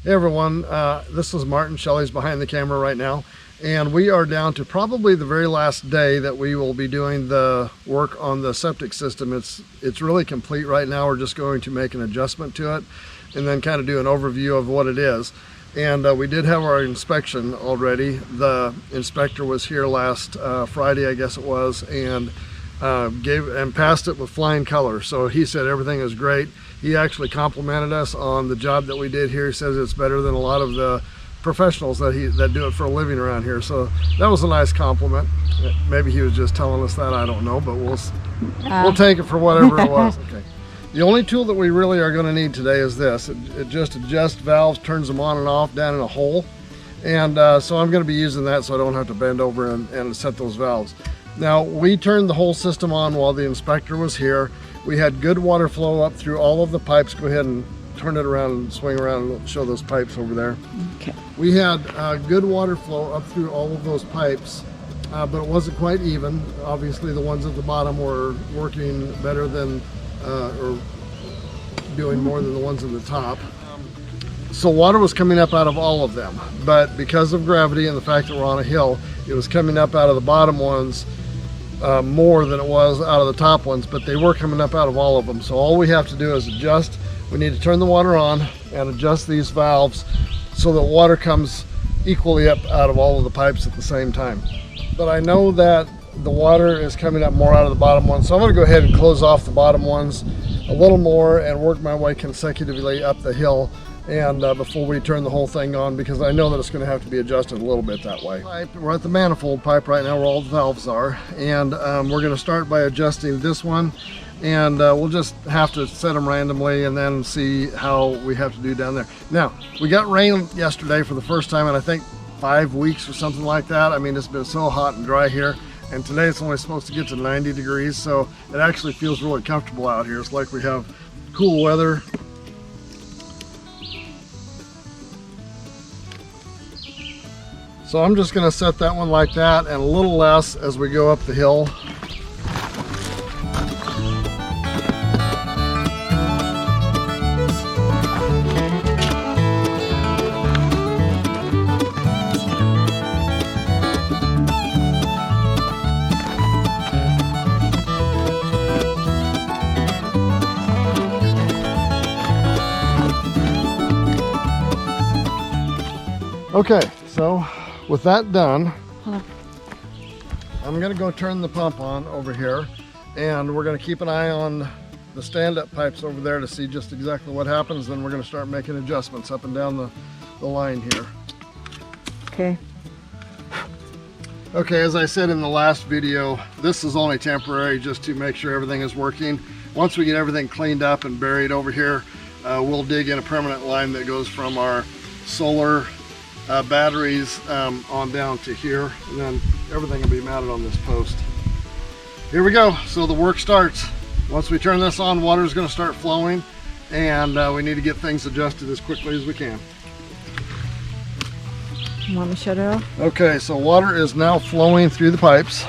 Hey everyone, this is Martin. Shelley's behind the camera right now, and we are down to probably the very last day that we will be doing the work on the septic system. It's really complete right now. We're just going to make an adjustment to it and then kind of do an overview of what it is. And we did have our inspection already. The inspector was here last Friday, I guess it was, and passed it with flying colors. So he said everything is great. He actually complimented us on the job that we did here. He says it's better than a lot of the professionals that do it for a living around here. So that was a nice compliment. Maybe he was just telling us that, I don't know, but we'll take it for whatever it was. Okay. The only tool that we really are going to need today is this. It just adjusts valves, turns them on and off down in a hole. And so I'm going to be using that so I don't have to bend over and set those valves. Now, we turned the whole system on while the inspector was here. We had good water flow up through all of the pipes. Go ahead and turn it around and swing around and show those pipes over there. Okay. We had good water flow up through all of those pipes, but it wasn't quite even. Obviously, the ones at the bottom were working better than, or doing more than the ones at the top. So water was coming up out of all of them, but because of gravity and the fact that we're on a hill, it was coming up out of the bottom ones more than it was out of the top ones, but they were coming up out of all of them. So all we have to do is adjust. We need to turn the water on and adjust these valves so that water comes equally up out of all of the pipes at the same time. But I know that the water is coming up more out of the bottom ones, so I'm going to go ahead and close off the bottom ones a little more and work my way consecutively up the hill and before we turn the whole thing on, because I know that it's going to have to be adjusted a little bit that way. We're at the manifold pipe right now where all the valves are, and we're going to start by adjusting this one, and we'll just have to set them randomly and then see how we have to do down there. Now, we got rain yesterday for the first time in I think 5 weeks or something like that. I mean, it's been so hot and dry here, and today it's only supposed to get to 90 degrees, so it actually feels really comfortable out here. It's like we have cool weather. So I'm just going to set that one like that and a little less as we go up the hill. Okay, so with that done, I'm going to go turn the pump on over here, and we're going to keep an eye on the stand-up pipes over there to see just exactly what happens. Then we're going to start making adjustments up and down the line here. Okay. Okay, as I said in the last video, this is only temporary just to make sure everything is working. Once we get everything cleaned up and buried over here, we'll dig in a permanent line that goes from our solar batteries on down to here, and then everything will be mounted on this post. Here we go. So the work starts. Once we turn this on, water is going to start flowing, and we need to get things adjusted as quickly as we can. You want me to shut it off? Okay, so water is now flowing through the pipes.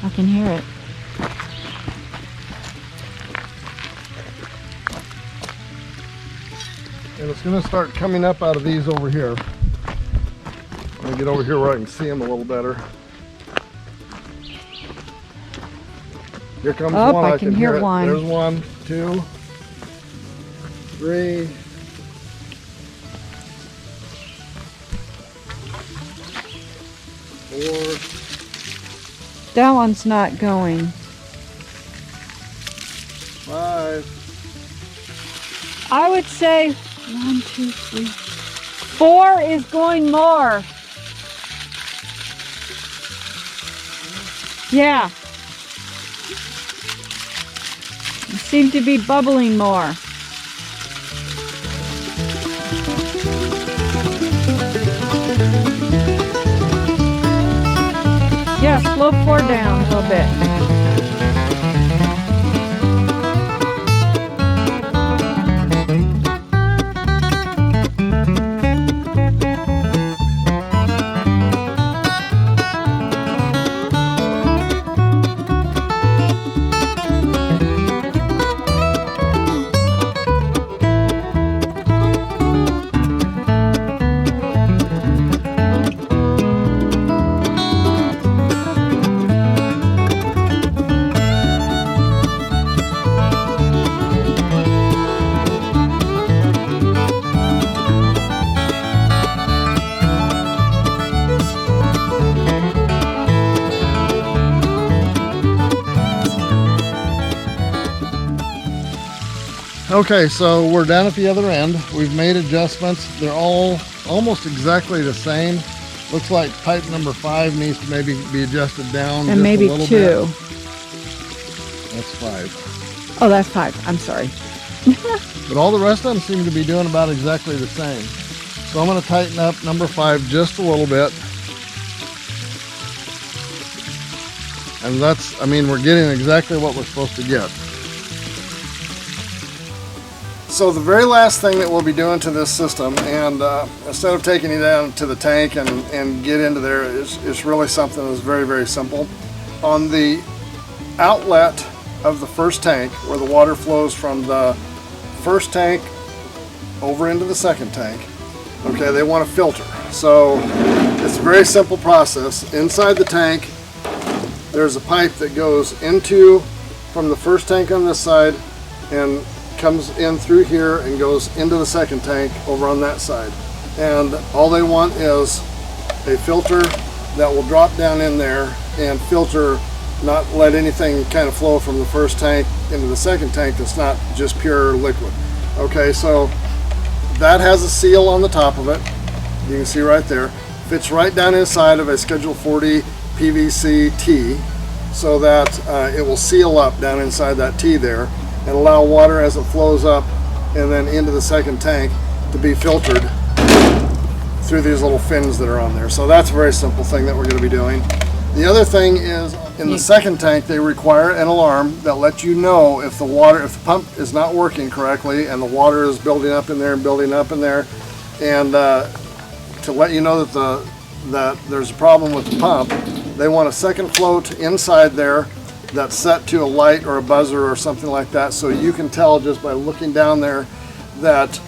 I can hear it. And it's going to start coming up out of these over here. Let me get over here where I can see them a little better. Here comes one. I can hear one. There's 1, 2, 3. 4. That one's not going. 5. I would say 1, 2, 3, 4 is going more. Yeah. You seem to be bubbling more. Yeah, slow 4 down a little bit. Okay, so we're down at the other end. We've made adjustments. They're all almost exactly the same. Looks like pipe number 5 needs to maybe be adjusted down And just maybe a little 2. bit. That's 5. Oh, that's 5. I'm sorry. But all the rest of them seem to be doing about exactly the same. So I'm going to tighten up number 5 just a little bit. And that's, I mean, we're getting exactly what we're supposed to get. So the very last thing that we'll be doing to this system, and instead of taking it down to the tank and get into there, it's really something that's very, very simple. On the outlet of the first tank, where the water flows from the first tank over into the second tank, okay, they want a filter. So it's a very simple process. Inside the tank, there's a pipe that goes into from the first tank on this side and comes in through here and goes into the second tank over on that side. And all they want is a filter that will drop down in there and filter, not let anything kind of flow from the first tank into the second tank that's not just pure liquid. Okay, so that has a seal on the top of it. You can see right there. Fits right down inside of a Schedule 40 PVC T, so that it will seal up down inside that T there and allow water as it flows up and then into the second tank to be filtered through these little fins that are on there. So that's a very simple thing that we're going to be doing. The other thing is, in the second tank they require an alarm that lets you know if the pump is not working correctly and the water is building up in there and building up in there, and to let you know that there's a problem with the pump. They want a second float inside there that's set to a light or a buzzer or something like that, so you can tell just by looking down there that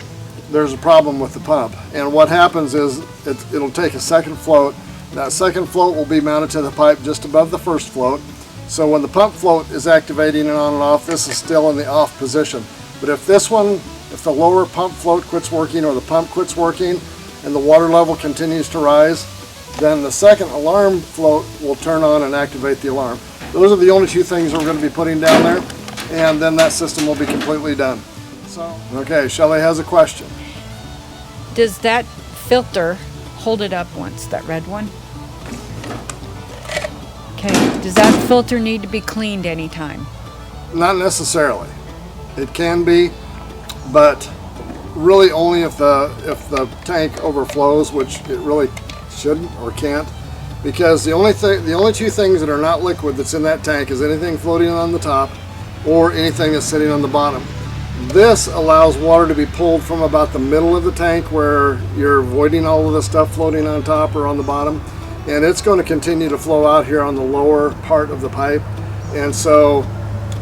there's a problem with the pump. And what happens is it'll take a second float. That second float will be mounted to the pipe just above the first float. So when the pump float is activating and on and off, this is still in the off position. But if the lower pump float quits working or the pump quits working and the water level continues to rise, then the second alarm float will turn on and activate the alarm. Those are the only 2 things we're going to be putting down there, and then that system will be completely done. So, okay, Shelley has a question. Does that filter hold it up once, that red one? Okay, does that filter need to be cleaned anytime? Not necessarily. It can be, but really only if the tank overflows, which it really shouldn't or can't, because the only 2 things that are not liquid that's in that tank is anything floating on the top or anything that's sitting on the bottom. This allows water to be pulled from about the middle of the tank where you're avoiding all of the stuff floating on top or on the bottom, and it's going to continue to flow out here on the lower part of the pipe. And so,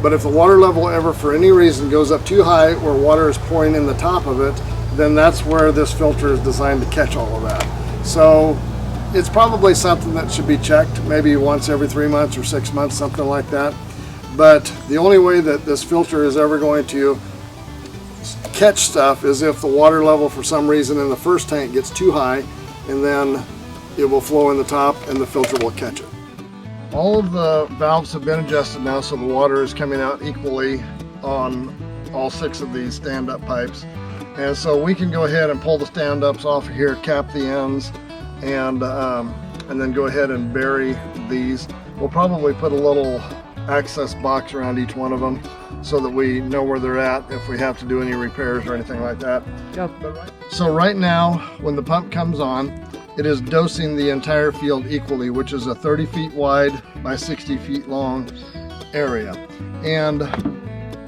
but if the water level ever for any reason goes up too high where water is pouring in the top of it, then that's where this filter is designed to catch all of that. So it's probably something that should be checked maybe once every 3 months or 6 months, something like that. But the only way that this filter is ever going to catch stuff is if the water level for some reason in the first tank gets too high, and then it will flow in the top and the filter will catch it. All of the valves have been adjusted now, so the water is coming out equally on all 6 of these stand-up pipes. And so we can go ahead and pull the stand-ups off of here, cap the ends, and then go ahead and bury these. We'll probably put a little access box around each one of them so that we know where they're at if we have to do any repairs or anything like that. Yep. So right now, when the pump comes on, it is dosing the entire field equally, which is a 30 feet wide by 60 feet long area. And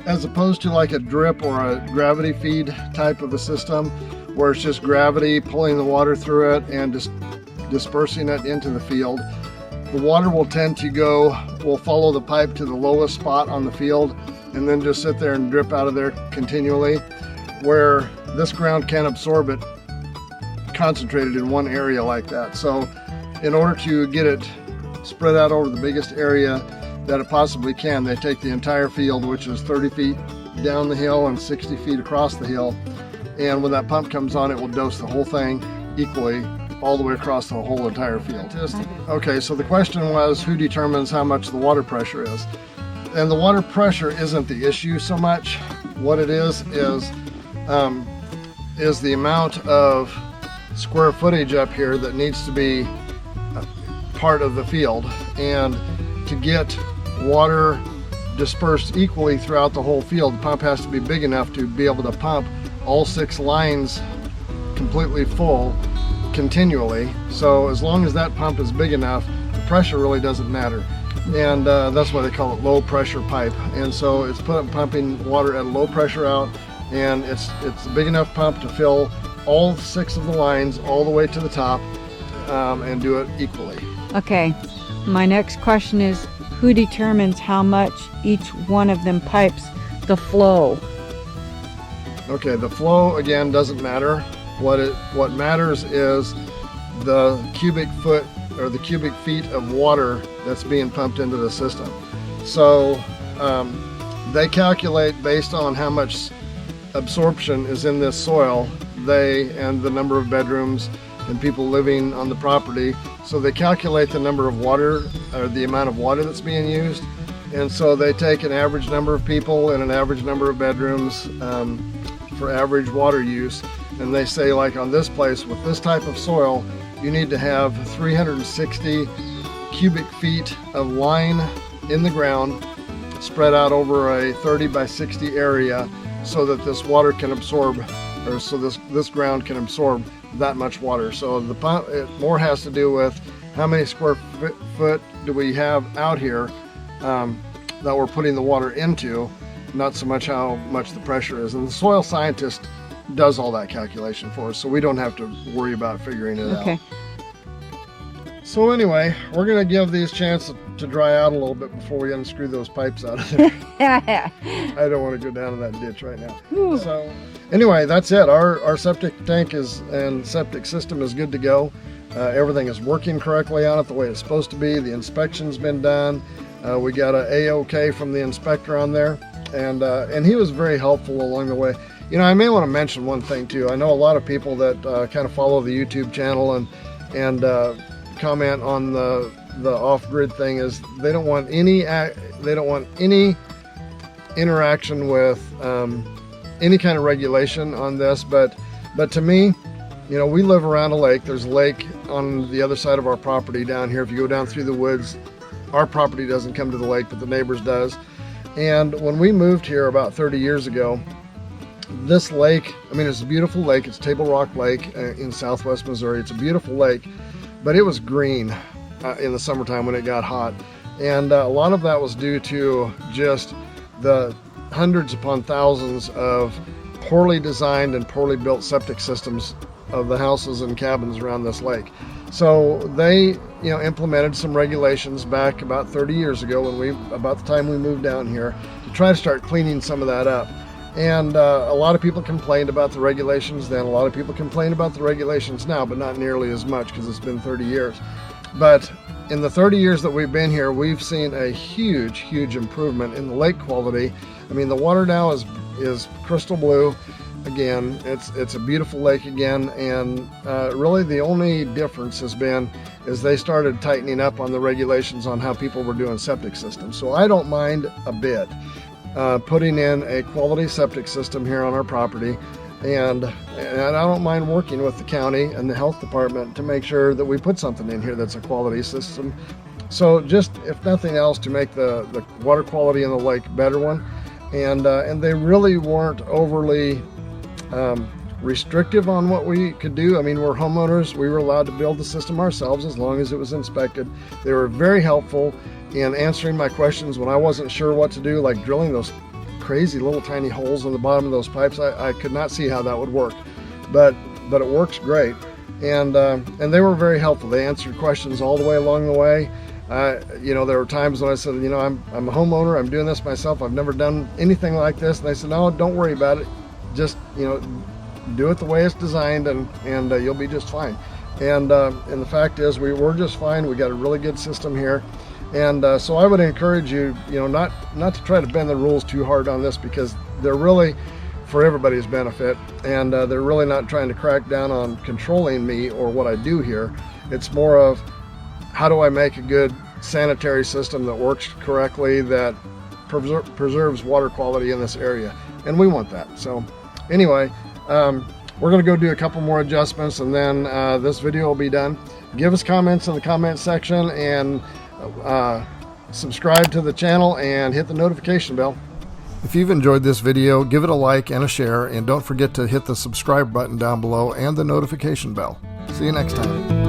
as opposed to like a drip or a gravity feed type of a system, where it's just gravity pulling the water through it and just dispersing it into the field, the water will tend to will follow the pipe to the lowest spot on the field and then just sit there and drip out of there continually, where this ground can absorb it concentrated in one area like that. So in order to get it spread out over the biggest area that it possibly can, they take the entire field, which is 30 feet down the hill and 60 feet across the hill, and when that pump comes on, it will dose the whole thing equally all the way across the whole entire field. Okay, so the question was, who determines how much the water pressure is? And the water pressure isn't the issue so much. what it is the amount of square footage up here that needs to be part of the field, and to get water dispersed equally throughout the whole field, the pump has to be big enough to be able to pump all 6 lines completely full continually. So as long as that pump is big enough, the pressure really doesn't matter, and that's why they call it low pressure pipe. And so it's pumping water at a low pressure out, and it's a big enough pump to fill all 6 of the lines all the way to the top, and do it equally. Okay, my next question is, who determines how much each one of them pipes the flow? Okay, the flow again doesn't matter. What matters is the cubic foot or the cubic feet of water that's being pumped into the system. So they calculate based on how much absorption is in this soil, and the number of bedrooms and people living on the property. So they calculate the number of water, or the amount of water that's being used. And so they take an average number of people and an average number of bedrooms for average water use. And they say, like on this place with this type of soil, you need to have 360 cubic feet of line in the ground spread out over a 30 by 60 area, so that this water can absorb, or so this ground can absorb that much water. So the pump, it more has to do with how many square foot do we have out here that we're putting the water into, not so much how much the pressure is. And the soil scientist does all that calculation for us, so we don't have to worry about figuring it out. So anyway, we're going to give these a chance to dry out a little bit before we unscrew those pipes out of there. I don't want to go down in that ditch right now. Ooh. So anyway, that's it. Our septic tank and septic system is good to go. Everything is working correctly on it the way it's supposed to be. The inspection's been done. We got an A-OK from the inspector on there, and he was very helpful along the way. You know, I may want to mention one thing too. I know a lot of people that kind of follow the YouTube channel and comment on the off-grid thing, is they don't want any interaction with any kind of regulation on this. But to me, you know, we live around a lake. There's a lake on the other side of our property down here. If you go down through the woods, our property doesn't come to the lake, but the neighbors does. And when we moved here about 30 years ago, this lake, I mean, it's a beautiful lake. It's Table Rock Lake in southwest Missouri. It's a beautiful lake, but it was green in the summertime when it got hot. And a lot of that was due to just the hundreds upon thousands of poorly designed and poorly built septic systems of the houses and cabins around this lake. So they, you know, implemented some regulations back about 30 years ago about the time we moved down here, to try to start cleaning some of that up. And a lot of people complained about the regulations then. A lot of people complain about the regulations now, but not nearly as much because it's been 30 years. But in the 30 years that we've been here, we've seen a huge, huge improvement in the lake quality. I mean, the water now is crystal blue again. It's a beautiful lake again, and really the only difference has been is they started tightening up on the regulations on how people were doing septic systems. So I don't mind a bit putting in a quality septic system here on our property, and I don't mind working with the county and the health department to make sure that we put something in here that's a quality system. So just, if nothing else, to make the water quality in the lake a better one. And they really weren't overly restrictive on what we could do. I mean, we're homeowners. We were allowed to build the system ourselves as long as it was inspected. They were very helpful in answering my questions when I wasn't sure what to do, like drilling those crazy little tiny holes in the bottom of those pipes. I could not see how that would work, but it works great. And they were very helpful. They answered questions all the way along the way. You know, there were times when I said, you know, I'm a homeowner, I'm doing this myself, I've never done anything like this. And they said, no, don't worry about it. Just, you know, do it the way it's designed, and you'll be just fine. And the fact is, we're just fine. We got a really good system here. And so I would encourage you, you know, not to try to bend the rules too hard on this, because they're really for everybody's benefit, and they're really not trying to crack down on controlling me or what I do here. It's more of, how do I make a good sanitary system that works correctly, that preserves water quality in this area, and we want that. So anyway, we're going to go do a couple more adjustments, and then this video will be done. Give us comments in the comment section, and subscribe to the channel and hit the notification bell. If you've enjoyed this video, give it a like and a share, and don't forget to hit the subscribe button down below and the notification bell. See you next time.